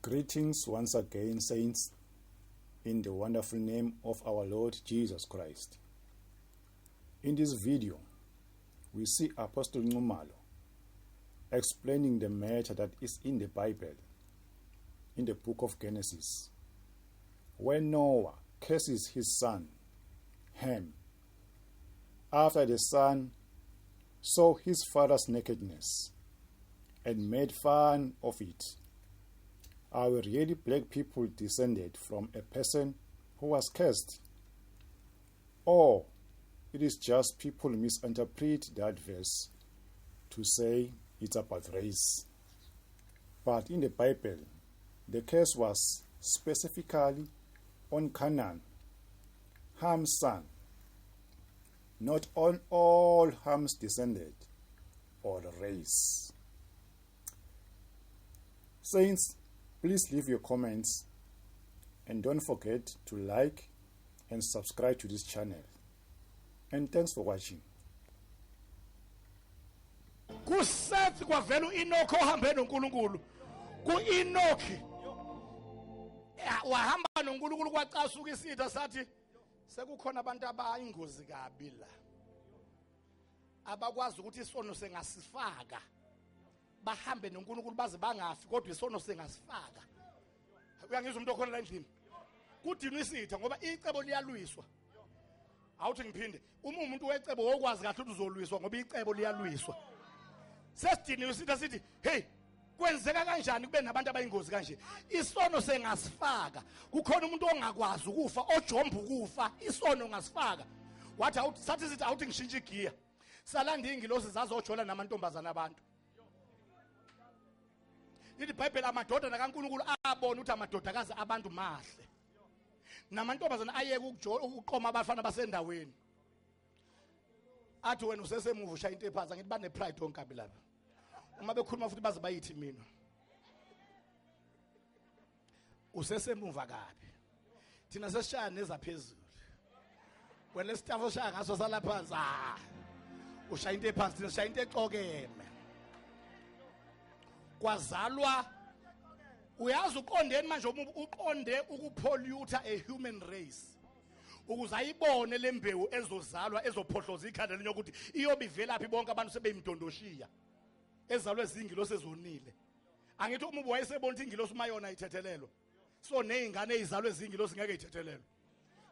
Greetings once again, saints, in the wonderful name of our Lord Jesus Christ. In this video, we see Apostle Nxumalo explaining the matter that is in the Bible, in the book of Genesis, when Noah curses his son, Ham, after the son saw his father's nakedness and made fun of it. Are we really black people descended from a person who was cursed? Or it is just people misinterpret that verse to say it's about race? But in the Bible, the curse was specifically on Canaan, Ham's son, not on all Ham's descended or race. Saints, please leave your comments and don't forget to like and subscribe to this channel. And thanks for watching. Kusethi kwavela uEnoki ohambe noNkulunkulu. KuEnoki wahamba noNkulunkulu kwacasuka isitha sathi sekukhona abantu abayingozi kabi la. Abakwazi ukuthi isono sengasifaka. Bahambe noNkulunkulu baze bangafi kodwa isono sengasifaka. Uyangizwa umuntu okhona la endlini. Kudinwa isitha ngoba icebo liyalwiswa. Awuthi ngiphinde uma umuntu wecebo wokwazi kahle ukuthi uzolwiswa ngoba icebo liyalwiswa. Sesidiniwe isitha sithi hey kwenzeka kanjani kube nabantu abayingozi kanje? Isono sengasifaka. Kukhona umuntu ongakwazi ukufa ojomba ukufa isono ngasifaka. Wathi awuthi sathi sithi awuthi ngishintshe igiya. Salanda ingilosi zazojola namantombazana abantu. Lithi iBhayibheli amadoda kaNkulunkulu abona ukuthi amadodakazi abantu mahle. Namantombazana ayeke ukuqoma abafana basendaweni. Athi wena usesemuva ushaya into ephansi ngithi bane pride onkabi lapha. Uma bekhuluma futhi baze bayithi mina. Usesemuva kabi. Thina sesishaya nezaphezulu. Wena lesitafu oshaya ngaso sala phansi ushaya into ephansi thina ushaya into exokeme. Kwazalwa uyazi uqondeni manje uqonde ukupollute a human race ukuze ayibone lembewu ezozalwa ezophohloza ikhanda lenye ukuthi iyobe ivelaphi bonke abantu sebeyimdondoshiya ezalwe izingilosi ezonile. Angithi uma wayesebona ukuthi ingilosi mayona ithethelelo so nezingane ezizalwe izingilosi ngeke ithethelelo.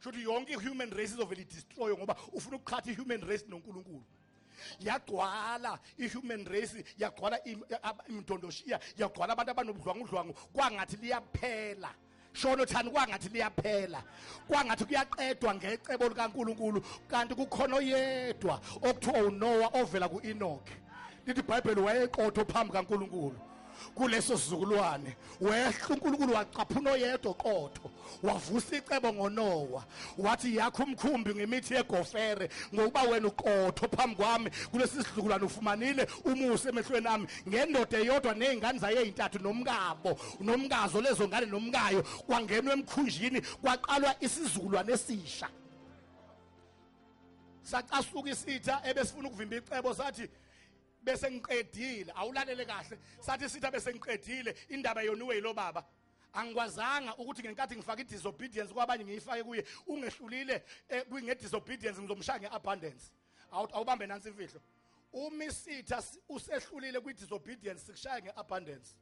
Shothi yonke ihuman race izovela destroy ngoba ufuna ukuqhatha ihuman race noNkulunkulu. Yagcwala ihuman race, yagcwala imdondoshiya, yagcwala abantu abanobudlwangudlwangu kwangathi liyaphela. Shono thani kwangathi liyaphela. Kwangathi kuyaqedwa ngecebo likaNkulunkulu kanti kukhona oyedwa okuthiwa uNoah ovela kuEnoki. Lithi iBhayibheli wayeqotho phambi kaNkulunkulu. Kuleso sizukulwane wehla uNkulunkulu wacaphuna oyedwa qotho wavusa icebo ngoNoah wathi yakho umkhumbi ngemithi yegofere ngokuba wena uqotho phambi kwami kulesi sizukulwane ufumanile umusa emehlweni nami ngendoda eyodwa nezingane zayo ezintathu nomkazo lezo ngane nomkayo kwangenwa emkhunjini kwaqalwa isizukulwane esisha. Sacasuka isitha ebesifuna ukuvimba icebo sathi bese ngiqedile awulalele kahle sathi sitha bese ngiqedile indaba yoniwe yilo baba angikwazanga ukuthi ngenkathi ngifaka idisobedience kwabanye ngiyifake kuye ungehlulile ngedisobedience ngizomshaya ngeabundance. Awubambe nansi imfihlo uma isitha usehlulile kwidisobedience sikushaya ngeabundance.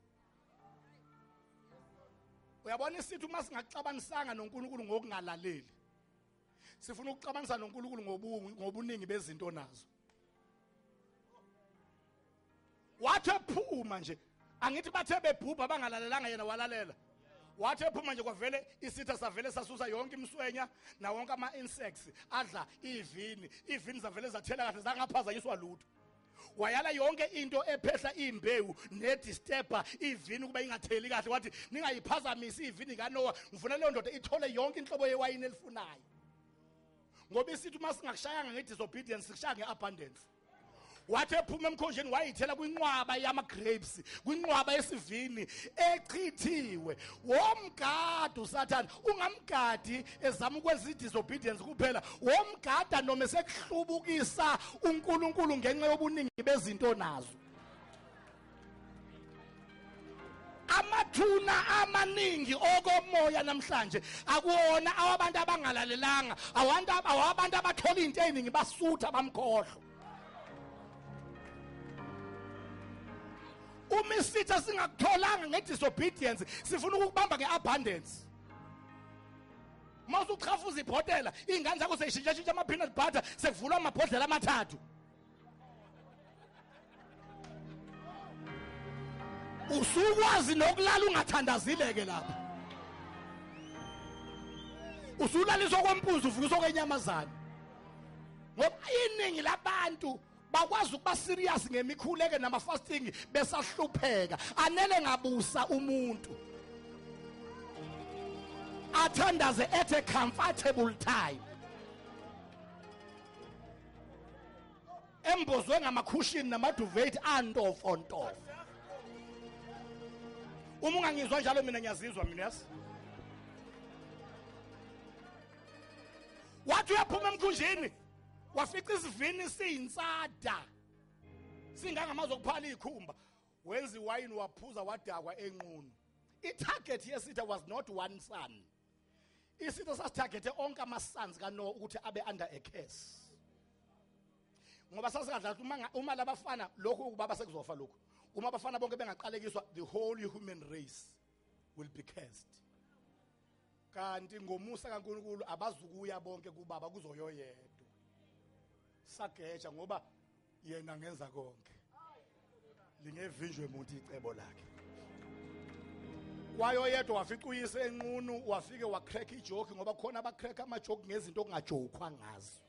Uyabona isithi uma singaxabanisanga noNkulunkulu ngokungalaleli sifuna ukuxabanisa noNkulunkulu ngobuningi bezinto nazo. Wathi ephuma nje angithi bathe bebhubha bangalalelanga yena walalela. Wathi ephuma nje kwavele isitha savele sasusa yonke imswenya na wonke ama insects adla ivini zavele zathela kahle zangaphazanyiswa lutho. Wayala yonke into ephehla imbewu nedisturber ivini kuba ingatheli kahle wathi ningayiphazamisi ivini kaNoah ngifuna leyo ndoda ithole yonke inhlobo yewayini elifunayo. Ngoba isithi uma singakushayanga ngedisobedience sikushaya ngeabundance. Wathi ephuma emkhonjeni wayithela kwinqwaba yama-grapes kwinqwaba yesivini echithiwe. Womgadi uSathane ungamgadi ezama ukwenza i-disobedience kuphela, womgada noma esekuhlubukisa uNkulunkulu ngenxa yobuningi bezinto nazo. amathuna amaningi okomoya namhlanje akuwona awabantu abangalalelanga awabantu abathola into eziningi basutha bamkhohlwa. Uma isitha singakutholanga ngedisobedience sifuna ukubamba ngeabundance. Mawusuchafuza ibhotela ingane zakho seyishintsha ama peanut butter sekuvulwa amabhodlela amathathu. Usukwazi nokulala ungathandazileke lapha. Usulaliswa kwempunzi uvukiswa kwenyamazana. Ngoba iningi labantu bakwazi ukuba serious ngemikhuleko nama fasting besahlupheka. Anele ngabusa umuntu athandaze at a comfortable time. Embozwe ngamakhushini namaduveti antofontofo. Uma ungangizwa njalo mina ngiyazizwa mina yasi. Wathi uyaphuma emkhunjini wafica isivini siyinsada. Singangamazo kuphala ikhumba. Wenza iwayini waphuza wadakwa enqunu. I-target yesitha was not one son. Isitha sasitargete onke ama-sons kaNoah ukuthi abe under a curse. Ngoba sasingadlala uma labafana lokhu ubaba sekuzofa lokhu. Uma abafana bonke bengaqalekiswa the whole human race will be cursed. Kanti ngomusa kaNkulunkulu abazukuya bonke kubaba kuzoyoyedwa. Sageja ngoba yena ngenza konke. Lingevinjwe umuntu icebo lakhe. Kwayoyedwa wafica uyise enqunu wafike wacrack ijoke ngoba khona abacrack amajoke ngezinto okungajokwa ngazo.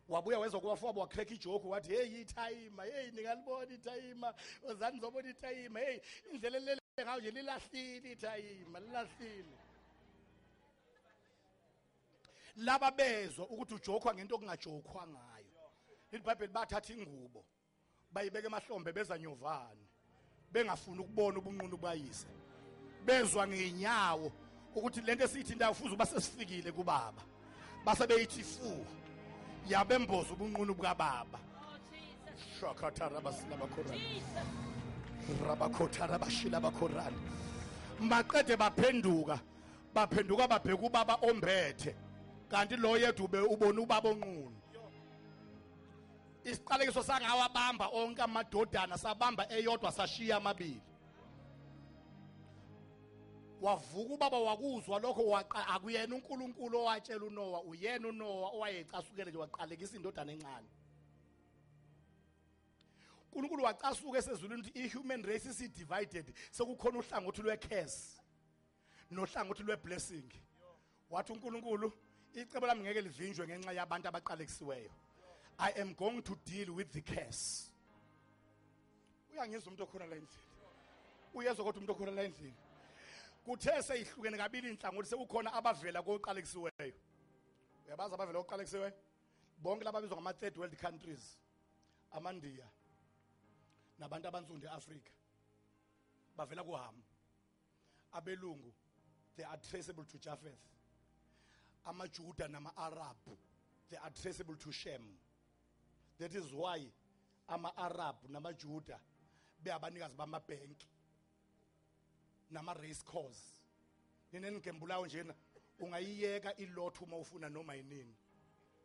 Wabuya wezwa kubafowabo wacrack ijoke wathi hey itime hey ningalibona itime ozani nizobona itime hey indlela lele ngayo nje lilahlile itime lilahlile. Laba bezwe ukuthi ujokwa ngento okungajokwa ngayo. IBhayibheli bathatha ingubo bayibeka emahlombe beza nyovane bengafuni ukubona ubunqunu bayise. Bezwa ngenyawo ukuthi lento esithi indawo futhi uba sesifikile kubaba. Base beyithi fu yabemboza ubunqunu bukaBaba. Shakatara basilaba Qur'an. Rabakhotara bashila baKhur'an. Maqede baphenduka babheka ubaba ombethe. Kanti lo yedwa ube ubona ubaba onqunu. Isiqalekiso sangawabamba onke amadodana sabamba eyodwa sashiya amabili. Wavuka ubaba wakuzwa lokho akuyena uNkulunkulu owatshela uNoah uyena uNoah owayecasukele nje waqalekisa indodana encane. uNkulunkulu wacasuka esezulwini ukuthi ihuman race is divided sekukhona uhlangothi lwecurse nohlangothi lweblessing. Wathi uNkulunkulu icebo lami ngeke livinjwe ngenxa yabantu abaqalekisiweyo. I am going to deal with the curse. Uyangizwa umuntu okhona la endlini. Uyezwa ukuthi umuntu okhona la endlini. Kuthe seyihlukene kabili inhlangothi sekukhona abavela koqalekisiweyo. Uyabaza abavela koqalekisiweyo? Bonke laba bizwa ngama third world countries. AmaNdiya nabantu abansundu eAfrika bavela kuHam. Abelungu they are traceable to Japheth. AmaJuda nama-Arab they are traceable to Shem. That is why ama-Arab namaJuda beabanikazi bamabhenki nama-race course. Ninengembulayo njena ungayiyeka ilotho uma ufuna noma yinini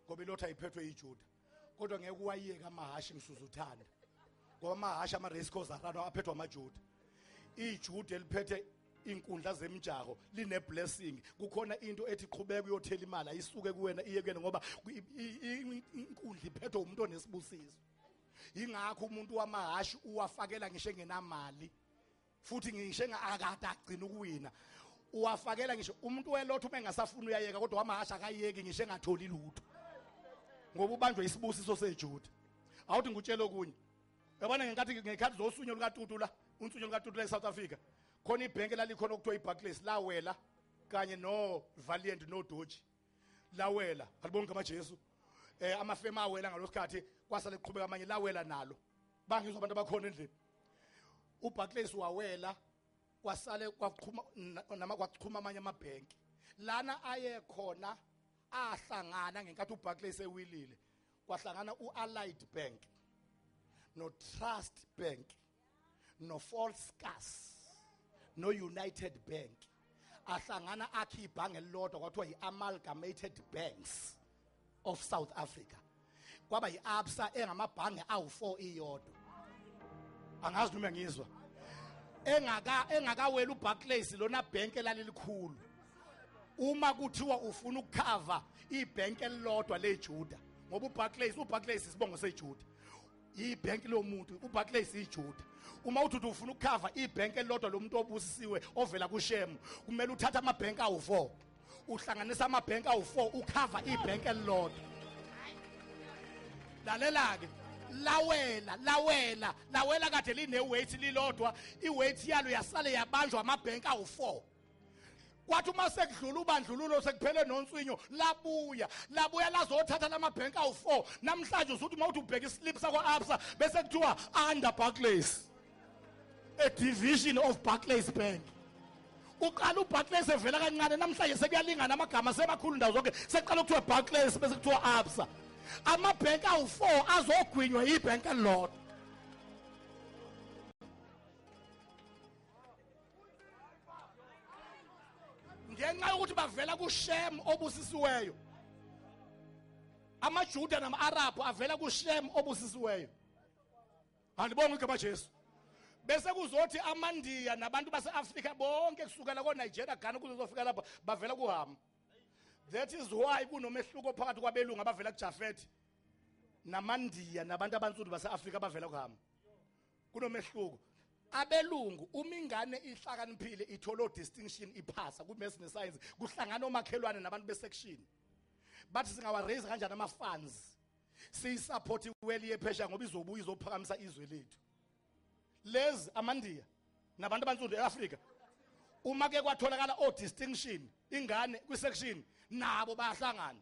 ngoba ilotho ayiphethwe yiJuda kodwa ngeke uwayiyeka amahashi ngisuzuthanda ngoba amahashi ama-race course arano aphethwe amaJuda. iJuda eliphethe inkundla zemjaho line blessing kukhona into ethi qhubeka uyothela imali ayisuke kuwena iye kuyena ngoba inkundla iphethwe umuntu onesibusiso. Ingakho umuntu wamahashi uwafakela ngisho engenamali futhi ngisho akade agcina ukuwina uwafakela ngisho umuntu welotho uma engasafuna uyayeka kodwa wamahashi akayeki ngisho engatholi lutho ngoba ubanjwe isibusiso seJuda. Awuthi ngutshela okunye yabona ngekhathi zosunyo lukaTutu la unsunyo lukaTutu la eSouth Africa khona ibhenki lalikhona okuthiwa iBarclays lawela kanye no Valiant no Doji lawela alibonke amaJesu amafema awela ngalosikhathi kwasale kuqhubeka amanye lawela nalo bangizwa abantu abakhona endlini. uBarclays wawela kwasale kwaqhuma amanye amabhenki lana aye khona ahlangana ngenkathi uBarclays ewilile kwahlangana uAllied Bank no Trust Bank no False Gas no United Bank ahlangana akhe ibhange elilodwa kwathiwa yi-Amalgamated Banks of South Africa. Kwaba yi-Absa engamabhange awu-4 iyodwa. Angazi noma ngizwa. Engakawela uBarclays lona bank elalilikhulu. Uma kuthiwa ufuna ukukhava ibhenki elilodwa leJuda ngoba uBarclays isibongo seJuda. Ibhenki lomuntu uBarclays iJuda. Uma uthi ufuna ukukhava ibhenki elilodwa lomuntu obusisiwe ovela kuShem, kumele uthathe amabhenki awu4. Uhlanganisa amabhenki awu4 ukhava ibhenki elilodwa. Lalela ke lawela kade line weight lilodwa, iweight yalo yasale yabanjwa amabhenki awu4. Kwathi uma sekudlula ubandlululo sekuphele nonswinyo labuya lazothatha lamabhenki awu4. Namhlanje usuthi uma uthi ubheka islip sakwa-Absa bese kuthiwa under Barclays, a division of Barclays Bank. Uqala uBarclays evela kancane, namhlanje sekuyalingana amagama semakhulu ndawo zonke, seqala ukuthiwa Barclays bese kuthiwa Absa. Amabhenki awu4 azogwinywa ibhenki elilodwa. Ngenxa ukuthi bavela kuShem obusisiweyo. AmaJuda nama-Arab avela kuShem obusisiweyo. Andibonga igama Jesu. Bese kuzothi amaNdiya nabantu base-Afrika bonke kusukela ko-Nigeria, Ghana kuzofika lapha bavela kuHam. That is why kunomehluko phakathi kwabelungu abavela kuJafet namaNdiya nabantu abansundu base-Afrika abavela kuHam. Kunomehluko. Abelungu uma ingane ihlakaniphile ithola distinction iphasa ku-maths ne-science kuhlangana omakhelwane nabantu be-section. Bathi singawa-raise kanjani ama-funds siyisupport iweli yephesha ngoba izobuya izophakamisa izwe lethu. Lezi amaNdiya nabantu abansundu e-Afrika uma ke kwatholakala distinction ingane kwi-section nabo bayahlangana.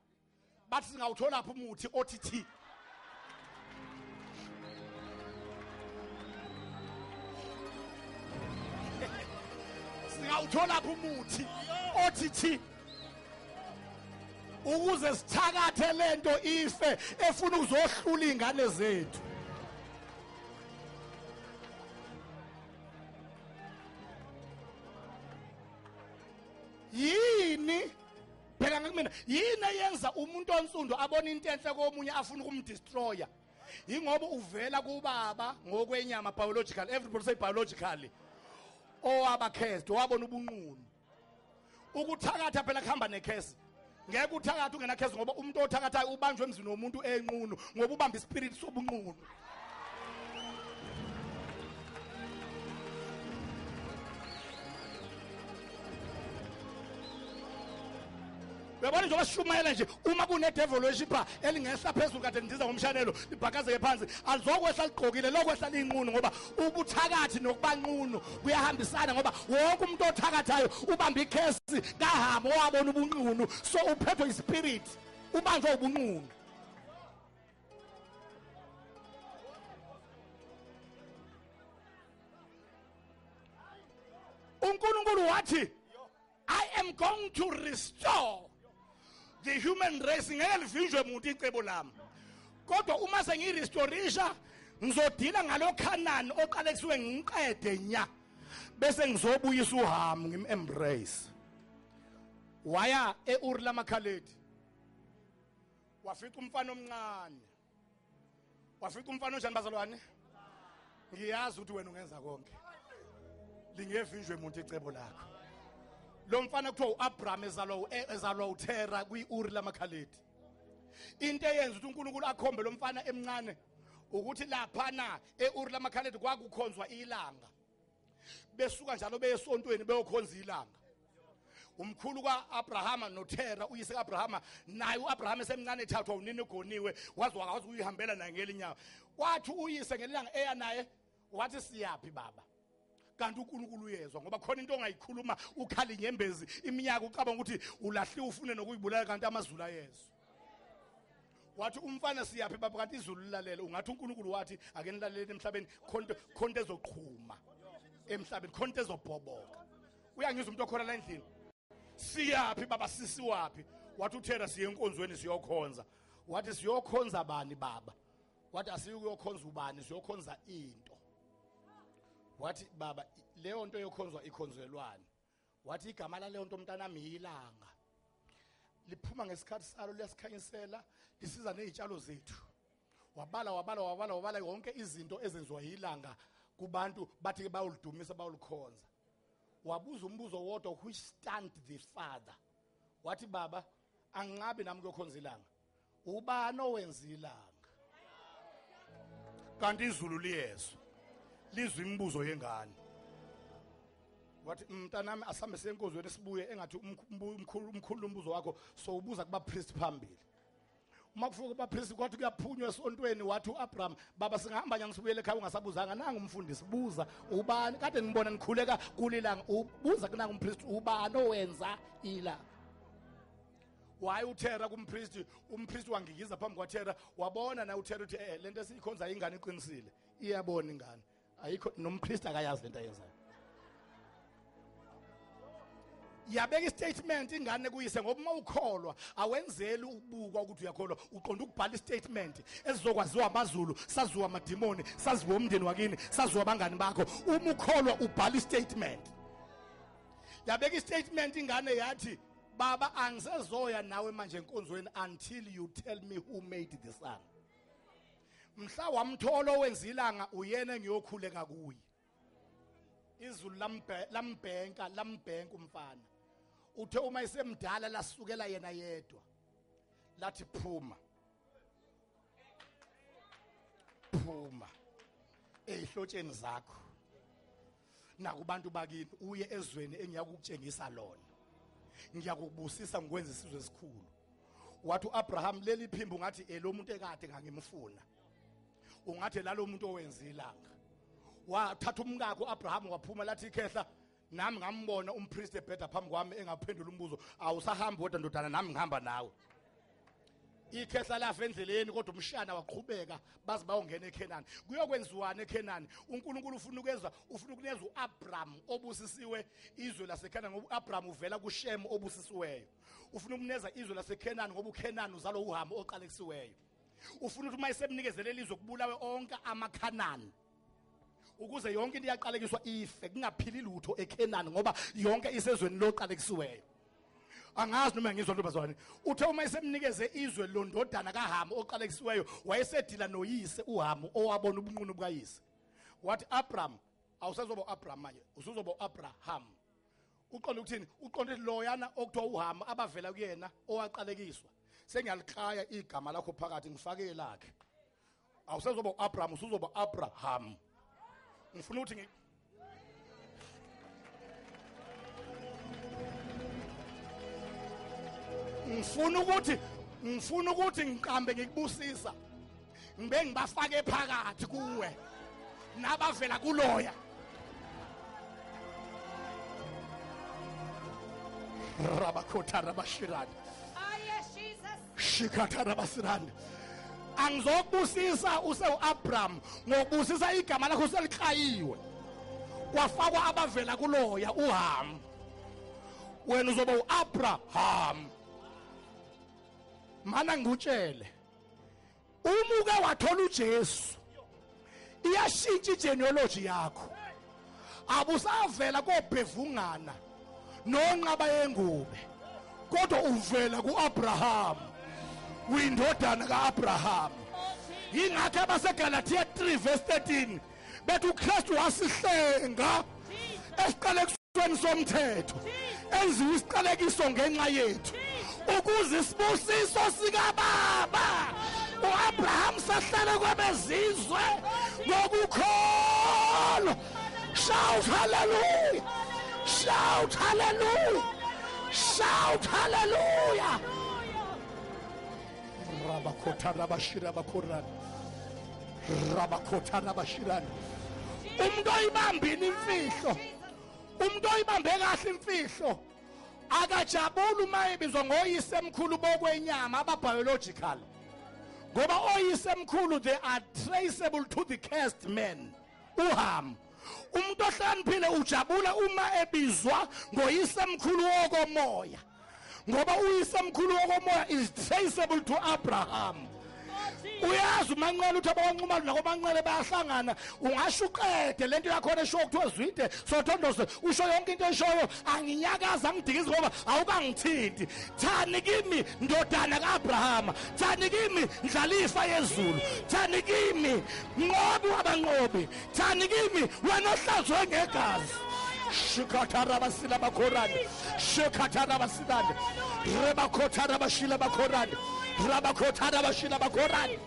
Bathi singawuthola lapho umuthi OTT. Singawuthola lapho umuthi OTT ukuze sithakathe lento ife efuna ukuzohlula ingane zethu. Yini phela ngakumina yini eyenza umuntu onsundu abona into enhle komunye afuna ukumdestroya? Ingoba uvela kubaba ngokwenyama, biological, everybody say biologically. Owabakhest wabona ubunqunu. Ukuthakatha phela kuhamba nekhesi. Ngeke uthakatha ungena khesi ngoba umuntu othakathayo ubanjwe emzini womuntu enqunu ngoba ubamba ispirit sobunqunu. Uyabona nje washumayela nje uma kune devil worshipper elingehla phezulu kade ndiza ngomshanelo libhakazeke phansi alizokwehla ligqokile lokwehla linqunu ngoba ubuthakathi nokubanqunu kuyahambisana ngoba wonke umuntu othakathayo ubamba ikhesi kahamba owabona ubunqunu so uphethwe ispirit ubanjwe ubunqunu. uNkulunkulu wathi I am going to restore the human race. Ngeke livinjwe muntu icebo lami. Kodwa uma sengirestorisha ngizodila ngalokhanani oqale kusuke ngiqede nya. Bese ngizobuyisa uHam ngim-embrace. Waya eUri lamakhaledi. Wafika umfana omncane. Wafika umfana onjani bazalwane? Ngiyazi ukuthi wena ungenza konke. Lingevinjwe muntu icebo lakho. Lo mfana kuthiwa uAbraham ezalwa uThera kwi-Uri lamakhaledi. Into eyenza ukuthi uNkulunkulu akhombe lo mfana emncane ukuthi laphana eUri lamakhaledi kwakukhonzwa ilanga. Besuka njalo beyesontweni beyokhonza ilanga. Umkhulu kaAbrahama noThera uyise kaAbrahama naye uAbraham esemncane ethathwa unini egoniwe wazi uyihambela naye ngelinyawo. Wathi uyise ngelanga eya naye wathi siyapi baba? Kanti uNkulunkulu uyezwa ngoba khona into ongayikhuluma ukhala inyembezi iminyaka ucabanga ukuthi ulahliwe ufune nokuyibulala kanti amazulu ayezwa. Wathi umfana siyapi baba kanti izulu lilalele? Ungathi uNkulunkulu wathi ake nilalele emhlabeni khonto ezoqhuma emhlabeni khonto ezobhoboka. Uyangizwa umuntu okhona la endlini? Siyapi baba sisiwapi? Wathi uThera siye enkonzweni siyokhonza. Wathi siyokhonza bani baba? Wathi asiyukuyokhonza ubani siyokhonza into. wathi baba leyo nto yokhonzwa ikhonzelwane, wathi igama laleyo nto mntanami yilanga, liphuma ngesikhathi salo liyasikhanyisela lisiza nezitshalo zethu. Wabala yonke izinto ezenziwa yilanga kubantu bathi bayolidumisa bayolikhonza. Wabuza umbuzo wodwa, which stand the Father? Wathi baba angingabi nami kuyokhonza ilanga, ubani owenza ilanga? Kanti izulu liyezwa lizwe imibuzo yengane. Wathi mntanami asambe senkozweni sibuye engathi umkhulu umbuzo wakho so ubuza kuba priest phambili. Uma kufika kuba priest kwathi kuyaphunywa esontweni, wathi uAbraham baba singahamba nyanga sibuyele ekhaya ungasabuzanga, nanga umfundisi buza ubani kade ngibona nikhuleka kulilanga, ubuza kunanga umpriest ubani owenza ilanga. Waye uThera kumpriest, umpriest wangikiza phambi kwaThera, wabona na uThera uthi lento esikhonza ingane iqinisile, iyabona ingane ayikho nompriest akayazi lento ayenzayo. Yabeka istatement ingane kuyise, ngoba uma ukholwa awenzeli ukubukwa ukuthi uyakholwa, uqonda ukubhala istatement ezizokwaziwa amaZulu, saziwa amadimoni, saziwa umndeni wakini, saziwa abangani bakho. Uma ukholwa ubhala istatement. Yabeka istatement ingane yathi baba angisezoya nawe manje enkonzweni until you tell me who made the sun. Mhla wamthola owenza ilanga uyena engiyokhuleka kuye. Izulu lambhenka umfana. Uthe uma isemdala lasukela yena yedwa lathi phuma ezihlotsheni zakho nakubantu bakini uye ezweni engiyakukutshengisa lona, ngiyakubusisa ngikwenza isizwe esikhulu. Wathi uAbraham leli phimbo ngathi lo muntu ekade ngangimfuna, ungathi lalo muntu owenza ilanga. Wathatha umkakho uAbraham waphuma lathi ikhehla, nami ngambona umpriest ebheda phambi kwami engaphendula umbuzo, awusahamba wedwa ndodana nami ngihamba nawe. Ikhehla lafa endleleni kodwa umshana waqhubeka baze bayongena eKhenani. Kuyokwenziwana eKhenani? uNkulunkulu ufuna ukunikeza uAbraham obusisiwe izwe laseKhenani, ngoba uAbraham uvela kuShem obusisiweyo. Ufuna ukunikeza izwe laseKhenani ngoba uKhenani uzalo uHamu oqalekisiweyo. Ufuna ukuthi uma esemnikezele izwe kubulawe onke amakhanani, ukuze yonke into yaqalekiswa ife, kungaphili lutho eKhenani ngoba yonke isezweni loqalekisiweyo. Angazi noma ngizwa lobazwane uthe uma esemnikeze izwe londodana kaHamu oqalekisiweyo, wayesedila noyise uHamu owabona ubunqunu bukayise. Wathi Abraham awusazoba uAbraham manje, usuzoba uAbraham. Uqonda ukuthini? Uqonda loyana okuthiwa uHamu abavela kuyena owaqalekiswa, sengiyalikhaya igama lakho phakathi ngifake lakhe. Awusazoba uAbraham, usuzoba uAbraham. Ngifuna ukuthi ngifuna ukuthi ngiqambe ngikubusisa, ngibe ngibafake phakathi kuwe nabavela kuloya. Rabakhotha rabashirani, yes Jesus, shikhatha rabasirani. Angizokubusisa uAbraham ngokubusisa igama lakho selikhayiwe, kwafakwa abavela kuloya uHamu. Wena uzoba uAbraham. Mana ngikutshele, umuke wathola uJesu iyashintsha igenealogy yakho. Abusavela kobhevungana nonqaba yengube, kodwa uvela kuAbraham, uyindodana kaAbraham. Yingakho abaseGalatia 3:13 bethi uKristu wasihlenga esiqalekisweni somthetho, enziwe isiqalekiso ngenxa yethu, ukuze isibusiso sikaBaba uAbraham sahlale kwabezizwe ngokukholwa. Shout hallelujah, shout hallelujah, shout hallelujah. Rabakhotha rabashira bakhorana, rabakhotha rabashirana. Umuntu oyibambini imfihlo, umuntu oyibambe kahle imfihlo akajabula uma ebizwa ngoyisemkhulu bokwenyama ababiological, ngoba oyisemkhulu they are traceable to the cursed man uHamu. Umuntu ohlaniphile ujabula uma ebizwa ngoyisemkhulu wokomoya, ngoba uyisemkhulu wokomoya is traceable to Abraham. Uyazi uze umanqele uthi abakwaNxumalo nakomanqele bayahlangana ungasho uqede lento yakhona esho kuthiwa zwide sothondose usho yonke into eshoyo anginyakaza angidikisi ngoba awukangithinti thani kimi ndodana kaAbrahama thani kimi ndlalifa yezulu thani kimi nqobi wabanqobi thani kimi wena ohlazwe ngegazi shikatara basila bakorani shikatara basilande rebakotara bashila bakorani rabakotara bashila bakorani